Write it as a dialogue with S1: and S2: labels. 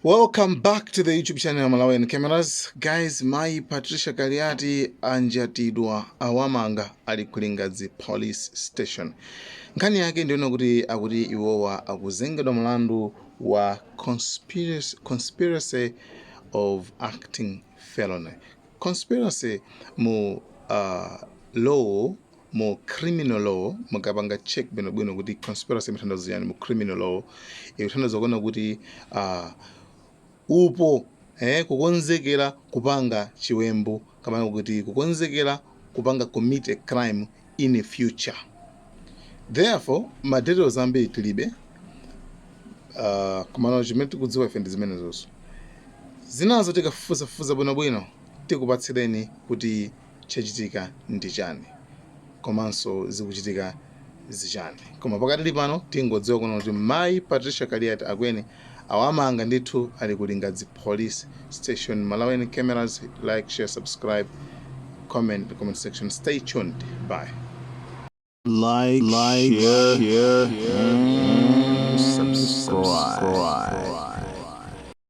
S1: Welcome back to the YouTube channel Malawi Cameras. Guys, my Patricia Kaliati anjatidwa Amumanga ali ku Lingadzi Police Station. Nkhani yake ndiona kuti iwowa akuzengedwa mlandu wa conspiracy of acting felony. Conspiracy mu law, mu criminal law, mukapanga check bwino kuti conspiracy imathandiza yani mu criminal law, ikuthandiza kuona kuti upo kukonzekera kupanga chiwembu kapena kuti kukonzekera kupanga commit a crime in the future. Therefore details ambiri tilibe kumalo chimene tikudziwa ife ndi zimene zonso zinazo tikafufuza bwino tikupatsireni kuti chachitika ndi chani komanso zikuchitika zichani. Koma pakati pano tingodziwa kuno kuti Mayi Patricia Akweni Amumanga ndithu ali ku Lingadzi Police Station. Malawi Cameras, like, share, subscribe, comment in the comment section. Stay tuned. Bye. Like, share, and subscribe.